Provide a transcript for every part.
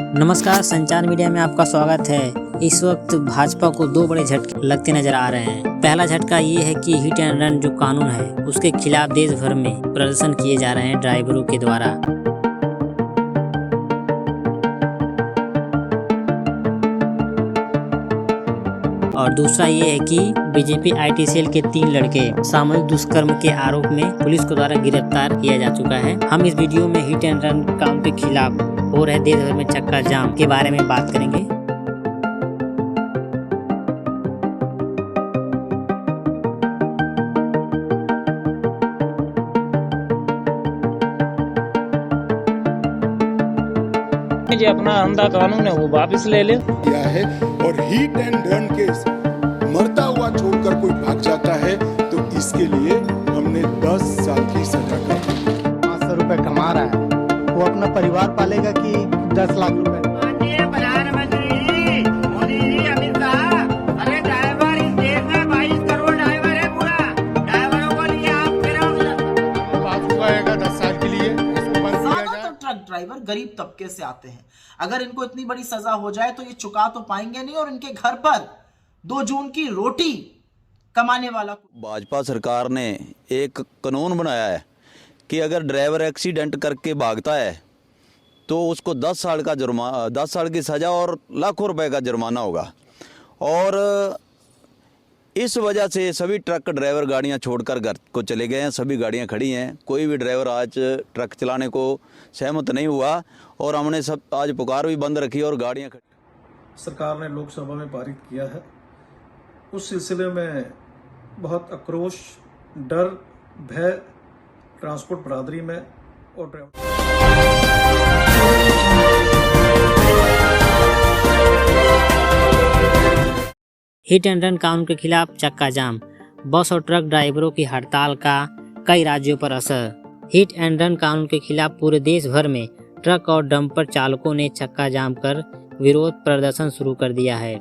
नमस्कार, संचार मीडिया में आपका स्वागत है। इस वक्त भाजपा को दो बड़े झटके लगते नजर आ रहे हैं। पहला झटका ये है कि हिट एंड रन जो कानून है उसके खिलाफ देश भर में प्रदर्शन किए जा रहे हैं ड्राइवरों के द्वारा। और दूसरा ये है कि बीजेपी IT सेल के 3 लड़के सामूहिक दुष्कर्म के आरोप में पुलिस के द्वारा गिरफ्तार किया जा चुका है। हम इस वीडियो में हिट एंड रन कानून के खिलाफ हो रहे देश भर में चक्का जाम के बारे में बात करेंगे। जो अपना अंधा कानून है वो वापस ले ले किया है। और हिट एंड रन केस मरता हुआ छोड़कर कोई भाग जाता है तो इसके लिए हमने 10 साल की सजा कर दी। 500 रुपए कमा रहा है, वो अपना परिवार पालेगा कि 10 लाख रुपए? प्रधानमंत्री मोदी जी, अमित शाह, अरे ड्राइवर इस देश में 22 करोड़ ड्राइवर है। पूरा ड्राइवरों को लिए आप फिर बात हुआ है 10 साल के लिए इसको बंद किया जाए। ज्यादातर ट्रक ड्राइवर गरीब तबके से आते हैं। अगर इनको इतनी बड़ी सजा हो जाए तो ये चुका तो पाएंगे नहीं और इनके घर पर 2 जून की रोटी कमाने वाला। भाजपा सरकार ने एक कानून बनाया है कि अगर ड्राइवर एक्सीडेंट करके भागता है तो उसको 10 साल की सज़ा और लाखों रुपए का जुर्माना होगा। और इस वजह से सभी ट्रक ड्राइवर गाड़ियां छोड़कर घर को चले गए हैं। सभी गाड़ियां खड़ी हैं, कोई भी ड्राइवर आज ट्रक चलाने को सहमत नहीं हुआ और हमने सब आज पुकार भी बंद रखी और गाड़ियां खड़ी। सरकार ने लोकसभा में पारित किया है। उस सिलसिले में बहुत आक्रोश, डर, भय ट्रांसपोर्ट बरादरी में और ड्राइवर। हिट एंड रन कानून के खिलाफ चक्का जाम, बस और ट्रक ड्राइवरों की हड़ताल का कई राज्यों पर असर। हिट एंड रन कानून के खिलाफ पूरे देश भर में ट्रक और डंपर चालकों ने चक्का जाम कर विरोध प्रदर्शन शुरू कर दिया है।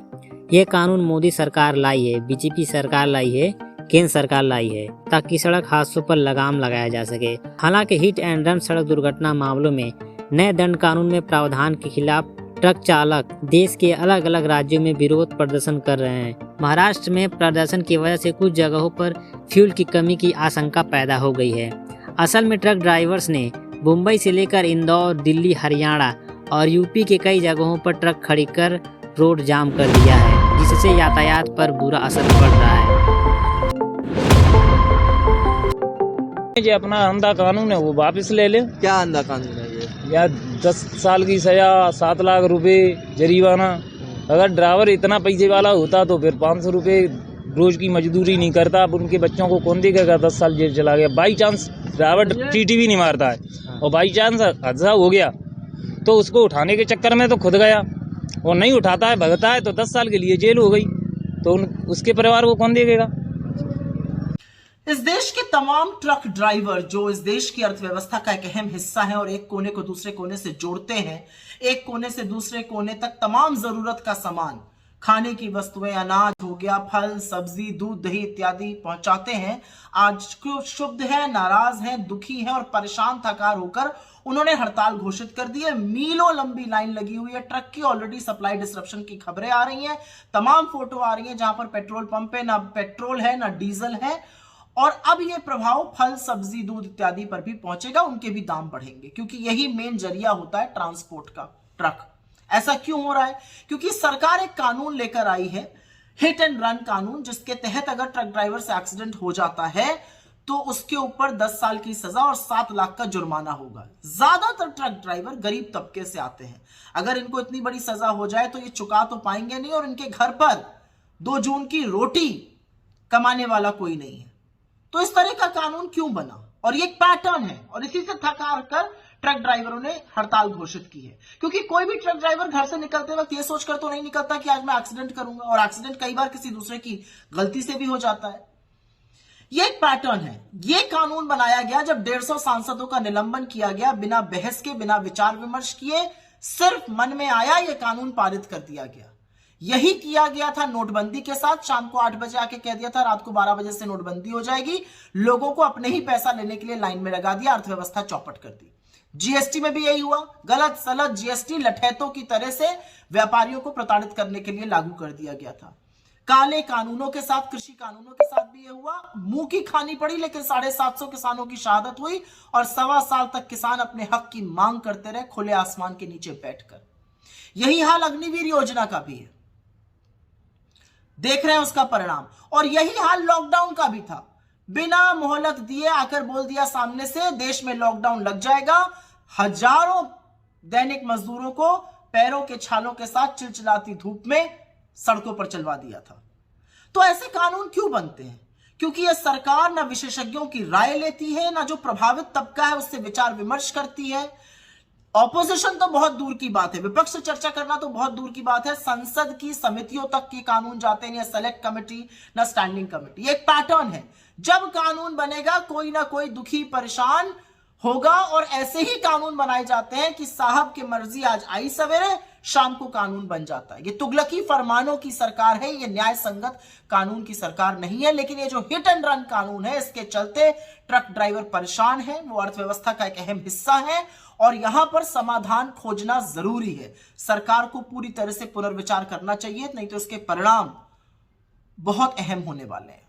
ये कानून मोदी सरकार लाई है, बीजेपी सरकार लाई है, केंद्र सरकार लाई है ताकि सड़क हादसों पर लगाम लगाया जा सके। हालांकि हिट एंड रन सड़क दुर्घटना मामलों में नए दंड कानून में प्रावधान के खिलाफ ट्रक चालक देश के अलग अलग राज्यों में विरोध प्रदर्शन कर रहे हैं। महाराष्ट्र में प्रदर्शन की वजह से कुछ जगहों पर फ्यूल की कमी की आशंका पैदा हो गई है। असल में ट्रक ड्राइवर्स ने मुंबई से लेकर इंदौर, दिल्ली, हरियाणा और यूपी के कई जगहों पर ट्रक खड़ी कर रोड जाम कर दिया है, जिससे यातायात पर बुरा असर पड़ रहा है। जो अपना अंधा कानून है वो वापस ले ले। क्या अंधा कानून है ये? या 10 साल की सजा, 7 लाख रुपए जरिमाना। अगर ड्राइवर इतना पैसे वाला होता तो फिर 500 रुपए रोज की मजदूरी नहीं करता। अब उनके बच्चों को कौन देखेगा? 10 साल जेल चला गया। बाई चांस ड्राइवर टीटी भी नहीं मारता है और बाई चांस हादसा हो गया तो उसको उठाने के चक्कर में तो खुद गया और नहीं उठाता है, भगता है तो 10 साल के लिए जेल हो गई। तो उसके परिवार को कौन देखेगा? इस देश के तमाम ट्रक ड्राइवर जो इस देश की अर्थव्यवस्था का एक अहम हिस्सा है और एक कोने को दूसरे कोने से जोड़ते हैं, एक कोने से दूसरे कोने तक तमाम जरूरत का सामान, खाने की वस्तुएं, अनाज हो गया, फल, सब्जी, दूध, दही इत्यादि पहुंचाते हैं। आज क्षुब्ध है, नाराज हैं, दुखी हैं और परेशान थकार होकर उन्होंने हड़ताल घोषित कर दी है। मीलों लंबी लाइन लगी हुई है। ट्रक की ऑलरेडी सप्लाई डिसरप्शन की खबरें आ रही हैं, तमाम फोटो आ रही हैं जहां पर पेट्रोल पंप पे ना पेट्रोल है ना डीजल है। और अब ये प्रभाव फल, सब्जी, दूध इत्यादि पर भी पहुंचेगा। उनके भी दाम बढ़ेंगे क्योंकि यही मेन जरिया होता है ट्रांसपोर्ट का, ट्रक। ऐसा क्यों हो रहा है? क्योंकि सरकार एक कानून लेकर आई है, हिट एंड रन कानून, जिसके तहत अगर ट्रक ड्राइवर से एक्सीडेंट हो जाता है तो उसके ऊपर 10 साल की सजा और 7 लाख का जुर्माना होगा। ज्यादातर ट्रक ड्राइवर गरीब तबके से आते हैं। अगर इनको इतनी बड़ी सजा हो जाए तो ये चुका तो पाएंगे नहीं और इनके घर पर 2 जून की रोटी कमाने वाला कोई नहीं है। तो इस तरह का कानून क्यों बना? और ये एक पैटर्न है और इसी से थकार कर ट्रक ड्राइवरों ने हड़ताल घोषित की है। क्योंकि कोई भी ट्रक ड्राइवर घर से निकलते वक्त ये सोचकर तो नहीं निकलता कि आज मैं एक्सीडेंट करूंगा, और एक्सीडेंट कई बार किसी दूसरे की गलती से भी हो जाता है। ये एक पैटर्न है। ये कानून बनाया गया जब 150 सांसदों का निलंबन किया गया, बिना बहस के, बिना विचार विमर्श किए, सिर्फ मन में आया ये कानून पारित कर दिया गया। यही किया गया था नोटबंदी के साथ। शाम को 8 बजे आके कह दिया था रात को 12 बजे से नोटबंदी हो जाएगी। लोगों को अपने ही पैसा लेने के लिए लाइन में लगा दिया, अर्थव्यवस्था चौपट कर दी। जीएसटी में भी यही हुआ, गलत सलत जीएसटी लठैतों की तरह से व्यापारियों को प्रताड़ित करने के लिए लागू कर दिया गया था। काले कानूनों के साथ, कृषि कानूनों के साथ भी ये हुआ। मुंह की खानी पड़ी, लेकिन 750 किसानों की शहादत हुई और 1.25 साल तक किसान अपने हक की मांग करते रहे खुले आसमान के नीचे बैठकर। यही हाल अग्निवीर योजना का भी है, देख रहे हैं उसका परिणाम। और यही हाल लॉकडाउन का भी था, बिना मोहलत दिए आकर बोल दिया सामने से देश में लॉकडाउन लग जाएगा। हजारों दैनिक मजदूरों को पैरों के छालों के साथ चिलचिलाती धूप में सड़कों पर चलवा दिया था। तो ऐसे कानून क्यों बनते हैं? क्योंकि यह सरकार ना विशेषज्ञों की राय लेती है, ना जो प्रभावित तबका है उससे विचार विमर्श करती है। ऑपोजिशन तो बहुत दूर की बात है, विपक्ष से चर्चा करना तो बहुत दूर की बात है। संसद की समितियों तक के कानून जाते हैं, सेलेक्ट कमेटी ना स्टैंडिंग कमेटी। ये एक पैटर्न है, जब कानून बनेगा कोई ना कोई दुखी परेशान होगा और ऐसे ही कानून बनाए जाते हैं कि साहब की मर्जी आज आई सवेरे, शाम को कानून बन जाता है। ये तुगलकी फरमानों की सरकार है, ये न्याय संगत कानून की सरकार नहीं है। लेकिन ये जो हिट एंड रन कानून है, इसके चलते ट्रक ड्राइवर परेशान है, वो अर्थव्यवस्था का एक अहम हिस्सा है और यहां पर समाधान खोजना जरूरी है। सरकार को पूरी तरह से पुनर्विचार करना चाहिए, नहीं तो इसके परिणाम बहुत अहम होने वाले हैं।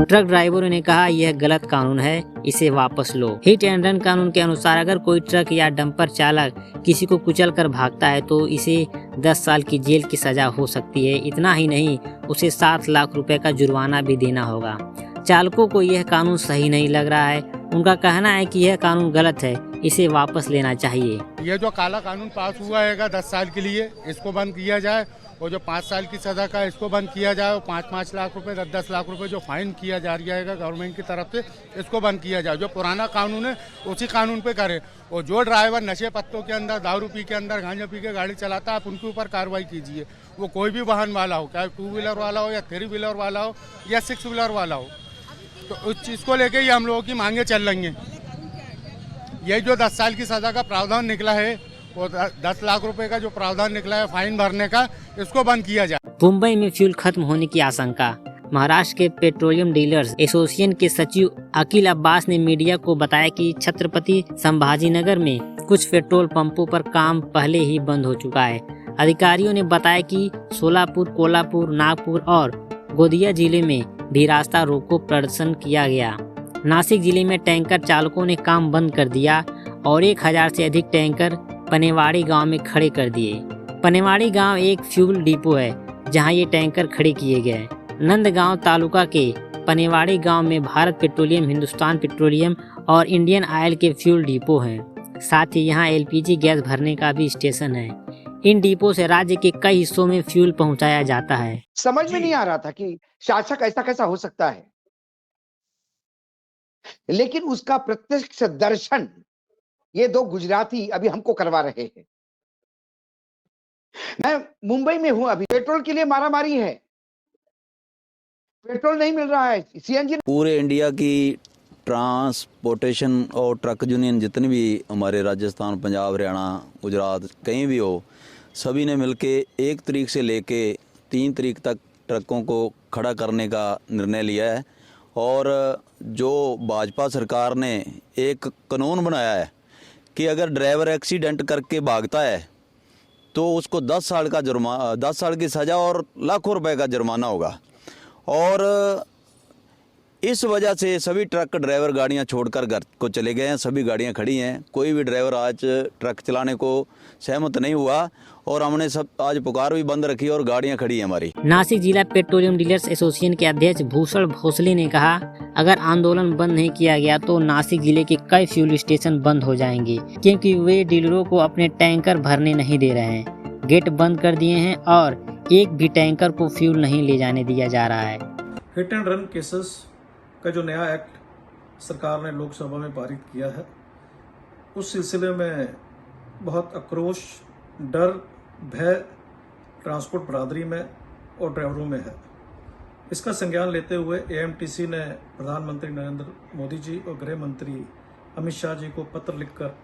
ट्रक ड्राइवरों ने कहा यह गलत कानून है, इसे वापस लो। हिट एंड रन कानून के अनुसार अगर कोई ट्रक या डंपर चालक किसी को कुचल कर भागता है तो इसे 10 साल की जेल की सजा हो सकती है। इतना ही नहीं, उसे 7 लाख रुपए का जुर्माना भी देना होगा। चालकों को यह कानून सही नहीं लग रहा है। उनका कहना है कि यह कानून गलत है, इसे वापस लेना चाहिए। यह जो काला कानून पास हुआ है 10 साल के लिए, इसको बंद किया जाए और जो 5 साल की सजा का इसको बंद किया जाए और 5-5 लाख रुपए 10-10 लाख रुपए जो फाइन किया जा रहा है गवर्नमेंट की तरफ से, इसको बंद किया जाए। जो पुराना कानून है उसी कानून पे करे और जो ड्राइवर नशे पत्तों के अंदर, दारू पी के अंदर, गांजा पी के गाड़ी चलाता है, आप उनके ऊपर कार्रवाई कीजिए। वो कोई भी वाहन वाला हो, चाहे 2 व्हीलर वाला हो या 3 व्हीलर वाला हो या 6 व्हीलर वाला हो, तो उस चीज़ को लेके ही हम लोगों की मांगे चल रही हैं। ये जो 10 साल की सजा का प्रावधान निकला है, वो 10 लाख रुपए का जो प्रावधान निकला है फाइन भरने का, इसको बंद किया जाए। मुंबई में फ्यूल खत्म होने की आशंका। महाराष्ट्र के पेट्रोलियम डीलर्स एसोसिएशन के सचिव अकील अब्बास ने मीडिया को बताया कि छत्रपति संभाजीनगर में कुछ पेट्रोल पंपों पर काम पहले ही बंद हो चुका है। अधिकारियों ने बताया कि सोलापुर, कोल्हापुर, नागपुर और गोंदिया जिले में भी रास्ता रोको प्रदर्शन किया गया। नासिक जिले में टैंकर चालकों ने काम बंद कर दिया और 1000 से अधिक टैंकर पनेवाड़ी गांव में खड़े कर दिए। पनेवाड़ी गांव एक फ्यूल डिपो है जहां ये टैंकर खड़े किए गए। नंदगांव तालुका के पनेवाड़ी गांव में भारत पेट्रोलियम, हिंदुस्तान पेट्रोलियम और इंडियन ऑयल के फ्यूल डिपो हैं। साथ ही यहां एलपीजी गैस भरने का भी स्टेशन है। इन डिपो से राज्य के कई हिस्सों में फ्यूल पहुंचाया जाता है। समझ में नहीं आ रहा था कि शासक ऐसा कैसा हो सकता है, लेकिन उसका प्रत्यक्ष दर्शन ये 2 गुजराती अभी हमको करवा रहे हैं। मैं मुंबई में हूं, अभी पेट्रोल के लिए मारामारी है, पेट्रोल नहीं मिल रहा है, सीएनजी। पूरे इंडिया की ट्रांसपोर्टेशन और ट्रक यूनियन जितनी भी हमारे राजस्थान, पंजाब, हरियाणा, गुजरात कहीं भी हो, सभी ने मिलके 1 तारीख से लेके 3 तारीख तक ट्रकों को खड़ा करने का निर्णय लिया है। और जो भाजपा सरकार ने एक कानून बनाया है कि अगर ड्राइवर एक्सीडेंट करके भागता है तो उसको 10 साल की सज़ा और लाखों रुपए का जुर्माना होगा। और इस वजह से सभी ट्रक ड्राइवर गाड़ियां छोड़कर घर को चले गए हैं। सभी गाड़ियां खड़ी हैं, कोई भी ड्राइवर आज ट्रक चलाने को सहमत नहीं हुआ और हमने सब आज पुकार भी बंद रखी और गाड़ियां खड़ी हैं हमारी। नासिक जिला पेट्रोलियम डीलर्स एसोसिएशन के अध्यक्ष भूषण भोसले ने कहा, अगर आंदोलन बंद नहीं किया गया तो नासिक जिले के कई फ्यूल स्टेशन बंद हो जाएंगे, क्योंकि वे डीलरों को अपने टैंकर भरने नहीं दे रहे हैं। गेट बंद कर दिए हैं और एक भी टैंकर को फ्यूल नहीं ले जाने दिया जा रहा है। हिट एंड रन केसेस का जो नया एक्ट सरकार ने लोकसभा में पारित किया है, उस सिलसिले में बहुत आक्रोश, डर, भय ट्रांसपोर्ट बरादरी में और ड्राइवरों में है। इसका संज्ञान लेते हुए एएमटीसी ने प्रधानमंत्री नरेंद्र मोदी जी और गृह मंत्री अमित शाह जी को पत्र लिखकर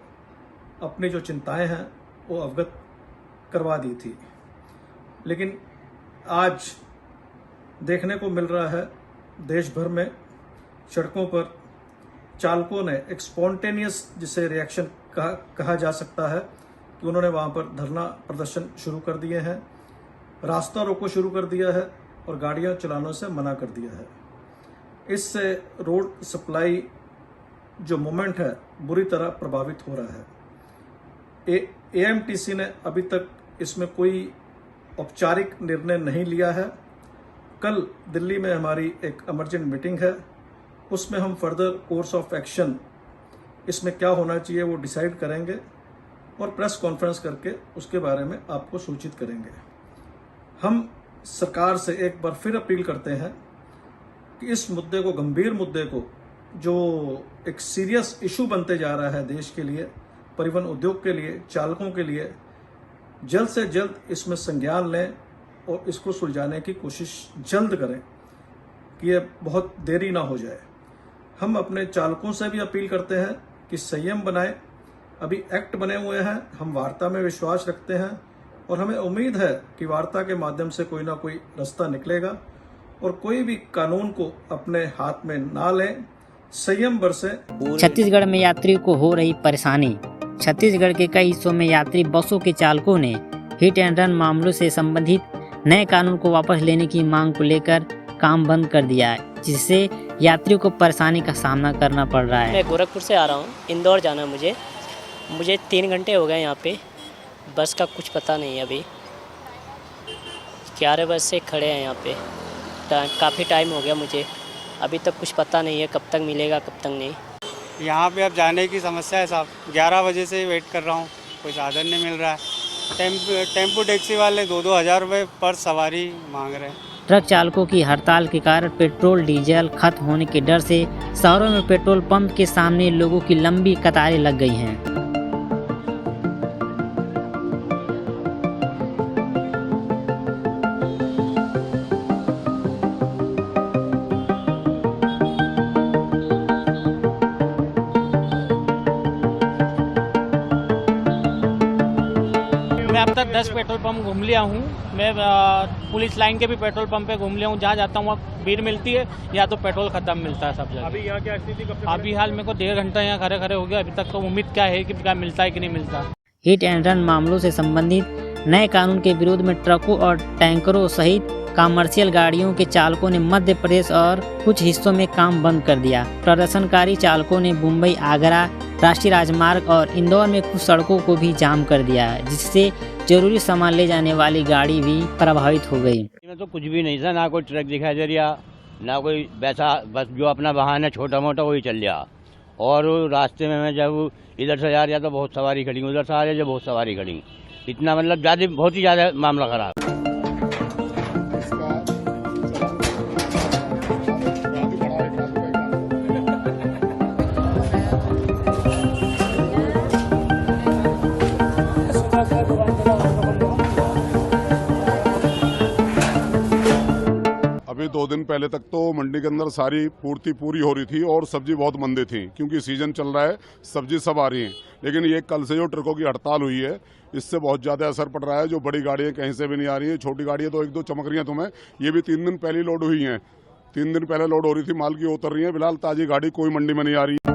अपनी जो चिंताएं हैं वो अवगत करवा दी थी। लेकिन आज देखने को मिल रहा है देश भर में सड़कों पर चालकों ने एक स्पॉन्टेनियस जिसे रिएक्शन कहा जा सकता है कि उन्होंने वहां पर धरना प्रदर्शन शुरू कर दिए हैं, रास्ता रोको शुरू कर दिया है और गाड़ियां चलाने से मना कर दिया है। इससे रोड सप्लाई जो मूवमेंट है बुरी तरह प्रभावित हो रहा है। एएमटीसी ने अभी तक इसमें कोई औपचारिक निर्णय नहीं लिया है। कल दिल्ली में हमारी एक इमरजेंट मीटिंग है, उसमें हम फर्दर कोर्स ऑफ एक्शन इसमें क्या होना चाहिए वो डिसाइड करेंगे और प्रेस कॉन्फ्रेंस करके उसके बारे में आपको सूचित करेंगे। हम सरकार से एक बार फिर अपील करते हैं कि इस मुद्दे को, गंभीर मुद्दे को, जो एक सीरियस इशू बनते जा रहा है देश के लिए, परिवहन उद्योग के लिए, चालकों के लिए, जल्द से जल्द इसमें संज्ञान लें और इसको सुलझाने की कोशिश जल्द करें कि ये बहुत देरी ना हो जाए। हम अपने चालकों से भी अपील करते हैं कि संयम बनाएं। अभी एक्ट बने हुए हैं, हम वार्ता में विश्वास रखते हैं और हमें उम्मीद है कि वार्ता के माध्यम से कोई ना कोई रास्ता निकलेगा और कोई भी कानून को अपने हाथ में ना लें, संयम बरसें। छत्तीसगढ़ में यात्रियों को हो रही परेशानी। छत्तीसगढ़ के कई हिस्सों में यात्री बसों के चालकों ने हिट एंड रन मामलों से संबंधित नए कानून को वापस लेने की मांग को लेकर काम बंद कर दिया है, जिससे यात्रियों को परेशानी का सामना करना पड़ रहा है। मैं गोरखपुर से आ रहा हूँ, इंदौर जाना है मुझे 3 घंटे हो गए यहाँ पे। बस का कुछ पता नहीं है, अभी 11 बजे से खड़े हैं यहाँ पे, काफ़ी टाइम हो गया मुझे, अभी तक कुछ पता नहीं है कब तक मिलेगा कब तक नहीं। यहाँ पे अब जाने की समस्या है साहब, 11 बजे से वेट कर रहा हूँ, कोई साधन नहीं मिल रहा है। टेम्पो टैक्सी वाले 2-2 हज़ार रुपये पर सवारी मांग रहे हैं। ट्रक चालकों की हड़ताल के कारण पेट्रोल डीजल खत्म होने के डर से शहरों में पेट्रोल पंप के सामने लोगों की लंबी कतारें लग गई हैं। मैं अब तक 10 पेट्रोल पंप घूम लिया हूँ। मैं पुलिस लाइन के भी पेट्रोल पंप पे घूम लिया हूँ। जहाँ जाता हूँ वहाँ भीड़ मिलती है या तो पेट्रोल खत्म मिलता है सब जगह। अभी यहाँ क्या स्थिति? अभी हाल मेरे को 1.5 घंटा यहाँ खड़े खड़े हो गया। अभी तक तो उम्मीद क्या है कि क्या मिलता है कि नहीं मिलता। हिट एंड रन मामलों से संबंधित नए कानून के विरोध में ट्रकों और टैंकरों सहित कमर्शियल गाड़ियों के चालकों ने मध्य प्रदेश और कुछ हिस्सों में काम बंद कर दिया। प्रदर्शनकारी चालकों ने मुंबई, आगरा, राष्ट्रीय राजमार्ग और इंदौर में कुछ सड़कों को भी जाम कर दिया, जिससे जरूरी सामान ले जाने वाली गाड़ी भी प्रभावित हो गई। इसमें तो कुछ भी नहीं था, ना कोई ट्रक दिखाई दे रहा, ना कोई वैसा, बस जो अपना वाहन है छोटा मोटा वही चल रहा। और रास्ते में मैं जब इधर से जा रहा तो बहुत सवारी खड़ी, उधर से आ रही जब बहुत सवारी खड़ी, इतना मतलब ज़्यादा, बहुत ही ज़्यादा मामला खराब। अभी 2 दिन पहले तक तो मंडी के अंदर सारी पूर्ति पूरी हो रही थी और सब्जी बहुत मंदी थी, क्योंकि सीजन चल रहा है, सब्जी सब आ रही है। लेकिन ये कल से जो ट्रकों की हड़ताल हुई है, इससे बहुत ज़्यादा असर पड़ रहा है। जो बड़ी गाड़ियाँ कहीं से भी नहीं आ रही है, छोटी गाड़ियाँ तो 1-2 चमक रही हैं तुम्हें। ये भी 3 दिन पहले लोड हुई हैं, 3 दिन पहले लोड हो रही थी, माल की उतर रही है। फिलहाल ताज़ी गाड़ी कोई मंडी में नहीं आ रही है।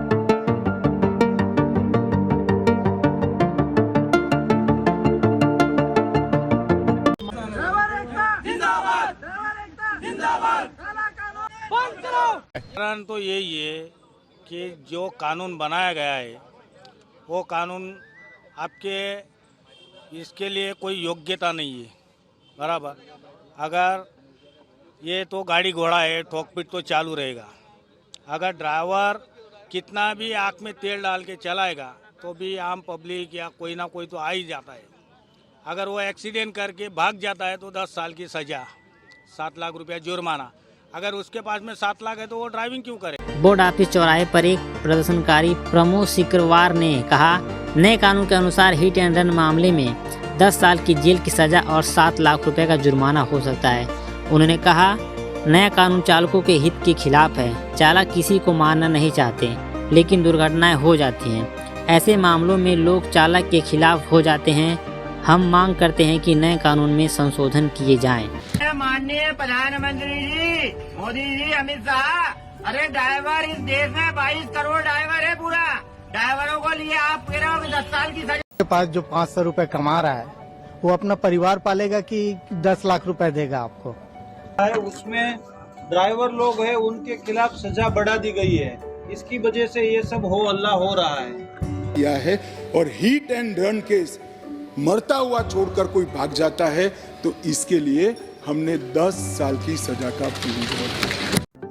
कारण तो यही है कि जो कानून बनाया गया है वो कानून आपके इसके लिए कोई योग्यता नहीं है, बराबर। अगर ये तो गाड़ी घोड़ा है, ठोक-पीट तो चालू रहेगा। अगर ड्राइवर कितना भी आँख में तेल डाल के चलाएगा तो भी आम पब्लिक या कोई ना कोई तो आ ही जाता है। अगर वो एक्सीडेंट करके भाग जाता है तो 10 साल की सजा, 7 लाख रुपया जुर्माना। अगर उसके पास में 7 लाख है तो वो ड्राइविंग क्यों करे? बोर्ड ऑफिस चौराहे पर एक प्रदर्शनकारी प्रमोद सिकरवार ने कहा, नए कानून के अनुसार हिट एंड रन मामले में 10 साल की जेल की सजा और 7 लाख रुपए का जुर्माना हो सकता है। उन्होंने कहा, नया कानून चालकों के हित के खिलाफ है। चालक किसी को मारना नहीं चाहते, लेकिन दुर्घटनाएं हो जाती हैं। ऐसे मामलों में लोग चालक के खिलाफ हो जाते हैं हम मांग करते हैं कि नए कानून में संशोधन किए जाएं। माननीय प्रधानमंत्री जी, मोदी जी, अमित शाह, अरे ड्राइवर इस देश में 22 करोड़ ड्राइवर है पूरा। ड्राइवरों को लिए आप कह रहे हो कि 10 साल की सजा। के पास जो 500 रुपए कमा रहा है वो अपना परिवार पालेगा कि 10 लाख रुपए देगा आपको? उसमें ड्राइवर लोग हैं उनके खिलाफ सजा बढ़ा दी गई है, इसकी वजह से ये सब हो हल्ला हो रहा है किया है। और हिट एंड रन केस मरता हुआ छोड़कर कोई भाग जाता है तो इसके लिए हमने 10 साल की सजा का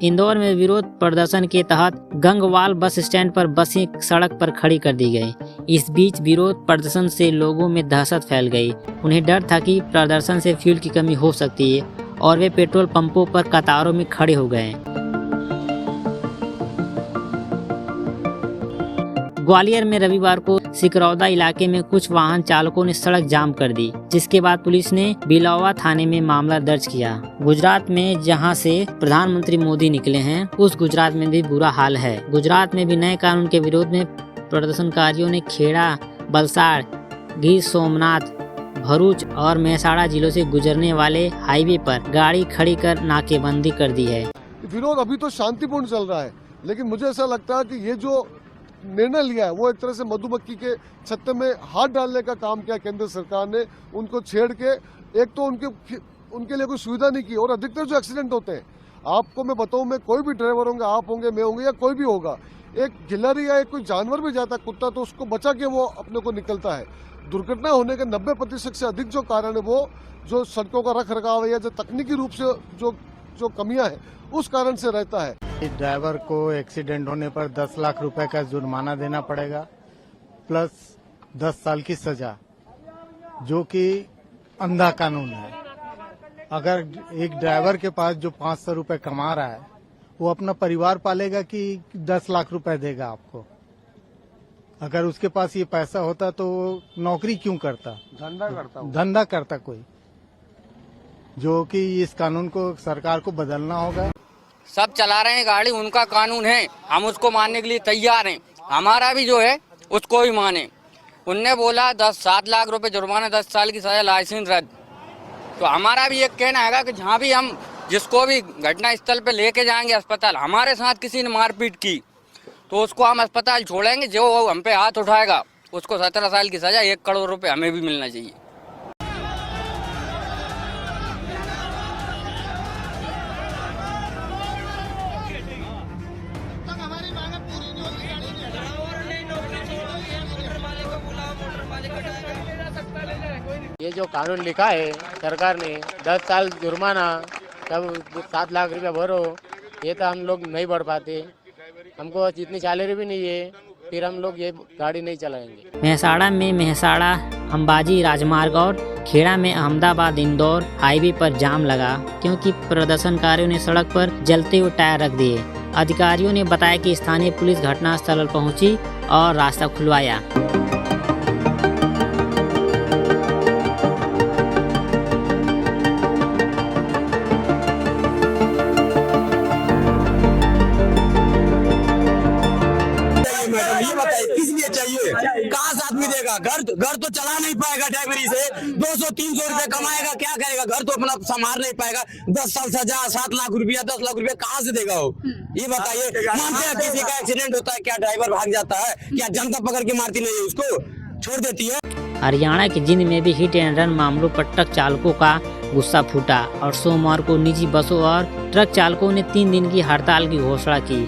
इंदौर में विरोध प्रदर्शन के तहत गंगवाल बस स्टैंड पर बसें सड़क पर खड़ी कर दी गई। इस बीच विरोध प्रदर्शन से लोगों में दहशत फैल गई। उन्हें डर था कि प्रदर्शन से फ्यूल की कमी हो सकती है और वे पेट्रोल पंपों पर कतारों में खड़े हो गए। ग्वालियर में रविवार को सिकरौदा इलाके में कुछ वाहन चालकों ने सड़क जाम कर दी, जिसके बाद पुलिस ने बिलौवा थाने में मामला दर्ज किया। गुजरात में जहां से प्रधानमंत्री मोदी निकले हैं, उस गुजरात में भी बुरा हाल है। गुजरात में भी नए कानून के विरोध में प्रदर्शनकारियों ने खेड़ा, वलसाड़, गिर सोमनाथ, भरूच और मेहसाणा जिलों से गुजरने वाले हाईवे पर गाड़ी खड़ी कर नाकेबंदी कर दी है। विरोध अभी तो शांतिपूर्ण चल रहा है, लेकिन मुझे ऐसा लगता है कि ये जो निर्णय लिया है वो एक तरह से मधुमक्खी के छत्ते में हाथ डालने का काम किया केंद्र सरकार ने। उनको छेड़ के एक तो उनके लिए कोई सुविधा नहीं की, और अधिकतर जो एक्सीडेंट होते हैं, आपको मैं बताऊं, मैं कोई भी ड्राइवर होंगे, आप होंगे, मैं होंगे या कोई भी होगा, एक गिलहरी या एक कोई जानवर भी जाता है, कुत्ता, तो उसको बचा के वो अपने को निकलता है। दुर्घटना होने के 90% से अधिक जो कारण है वो जो सड़कों का रख रखाव है या जो तकनीकी रूप से जो कमियां है उस कारण से रहता है। ड्राइवर को एक्सीडेंट होने पर 10 लाख रुपए का जुर्माना देना पड़ेगा प्लस 10 साल की सजा, जो कि अंधा कानून है। अगर एक ड्राइवर के पास जो 500 रुपए कमा रहा है वो अपना परिवार पालेगा कि 10 लाख रुपए देगा आपको? अगर उसके पास ये पैसा होता तो नौकरी क्यों करता, धंधा करता कोई, जो कि इस कानून को सरकार को बदलना होगा। सब चला रहे हैं गाड़ी, उनका कानून है, हम उसको मानने के लिए तैयार हैं। हमारा भी जो है उसको ही माने। उनने बोला 7 लाख रुपए जुर्माना, 10 साल की सजा, लाइसेंस रद्द। तो हमारा भी एक कहना है कि जहाँ भी हम जिसको भी घटना स्थल पे लेके जाएंगे अस्पताल, हमारे साथ किसी ने मारपीट की तो उसको हम अस्पताल छोड़ेंगे। जो हम पे हाथ उठाएगा उसको 17 साल की सजा, 1 करोड़ रुपए हमें भी मिलना चाहिए। ये जो कानून लिखा है सरकार ने, 10 साल जुर्माना, तब 7 लाख रुपया भरो, ये तो हम लोग नहीं बढ़ पाते। हमको इतनी सैलरी भी नहीं है, फिर हम लोग ये गाड़ी नहीं चलाएंगे। मेहसाणा में मेहसाणा अंबाजी राजमार्ग और खेड़ा में अहमदाबाद इंदौर हाईवे पर जाम लगा, क्योंकि प्रदर्शनकारियों ने सड़क पर जलते हुए टायर रख दिए। अधिकारियों ने बताया कि स्थानीय पुलिस घटनास्थल पर पहुंची और रास्ता खुलवाया। किस लिए चाहिए? कहाँ से आदमी देगा? घर तो चला नहीं पाएगा ड्राइवरी से, 200-300 रुपए कमाएगा, क्या करेगा? घर तो अपना संभाल नहीं पाएगा। 10 साल सजा, 7 लाख रुपया, 10 लाख रुपया कहाँ से देगा वो? ये बताइए। मानते हैं किसी का एक्सीडेंट होता है, क्या ड्राइवर भाग जाता है? क्या जनता पकड़ के मारती नहीं है, उसको छोड़ देती है? हरियाणा के जिंद में भी हिट एंड रन मामलों पर ट्रक चालकों का गुस्सा फूटा और सोमवार को निजी बसों और ट्रक चालकों ने 3 दिन की हड़ताल की घोषणा की।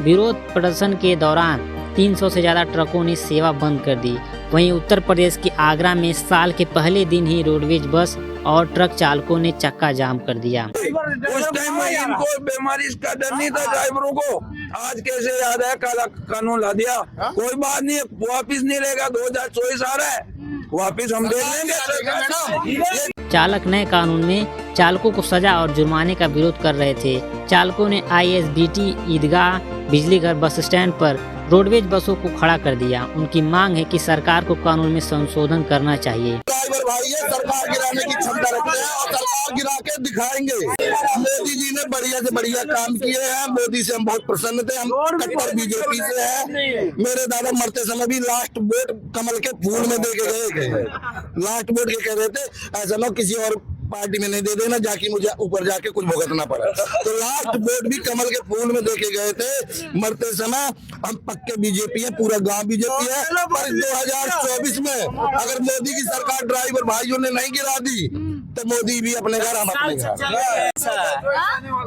विरोध प्रदर्शन के दौरान 300 से ज्यादा ट्रकों ने सेवा बंद कर दी। वहीं उत्तर प्रदेश के आगरा में साल के पहले दिन ही रोडवेज बस और ट्रक चालकों ने चक्का जाम कर दिया। उस टाइम में इनको बीमारी का डर नहीं था ड्राइवरों को, आज कैसे याद है काला कानून ला दिया। कोई बात नहीं, वापिस नहीं लेगा, 2024 आ रहा है, वापिस हम दे लेंगे। चालक नए कानून में चालकों को सजा और जुर्माने का विरोध कर रहे थे। चालकों ने ISBT ईदगाह, बिजली घर बस स्टैंड पर रोडवेज बसों को खड़ा कर दिया। उनकी मांग है कि सरकार को कानून में संशोधन करना चाहिए। ड्राइवर भाई ये सरकार गिराने की क्षमता रखते हैं और सरकार गिरा के दिखाएंगे। मोदी जी ने बढ़िया से बढ़िया काम किए हैं, मोदी से हम बहुत प्रसन्न थे, हम कट्टर बीजेपी से हैं। मेरे दादा मरते समय भी लास्ट वोट कमल के फूल में दे के गए, लास्ट वोट के कह रहे थे ऐसा ना किसी और पार्टी में नहीं दे देना जाके मुझे ऊपर जाके कुछ भुगतना पड़ा। तो लास्ट वोट भी कमल के फूल में देके गए थे मरते समय। हम पक्के बीजेपी है, पूरा गांव बीजेपी है। पर 2024 में अगर मोदी की सरकार ड्राइवर भाइयों ने नहीं गिरा दी तो मोदी भी अपने घर, हम अपने घर।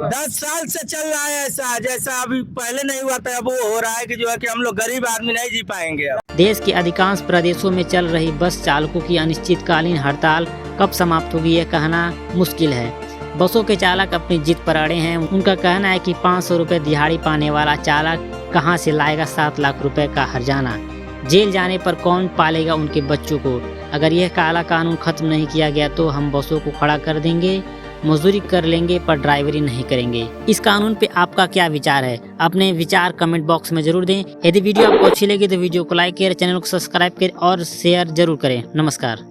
10 साल से चल रहा है ऐसा, जैसा अभी पहले नहीं हुआ था अब वो हो रहा है कि जो है कि हम लोग गरीब आदमी नहीं जी पाएंगे। देश के अधिकांश प्रदेशों में चल रही बस चालकों की अनिश्चितकालीन हड़ताल कब समाप्त होगी यह कहना मुश्किल है। बसों के चालक अपनी जिद पर अड़े हैं। उनका कहना है कि 500 रुपए दिहाड़ी पाने वाला चालक कहां से लाएगा 7 लाख रुपए का हर्जाना। जेल जाने पर कौन पालेगा उनके बच्चों को। अगर यह काला कानून खत्म नहीं किया गया तो हम बसों को खड़ा कर देंगे, मजदूरी कर लेंगे पर ड्राइवरी नहीं करेंगे। इस कानून पे आपका क्या विचार है? अपने विचार कमेंट बॉक्स में जरूर दें। यदि वीडियो आपको अच्छी लगी तो वीडियो को लाइक करें, चैनल को सब्सक्राइब करें और शेयर जरूर करें। नमस्कार।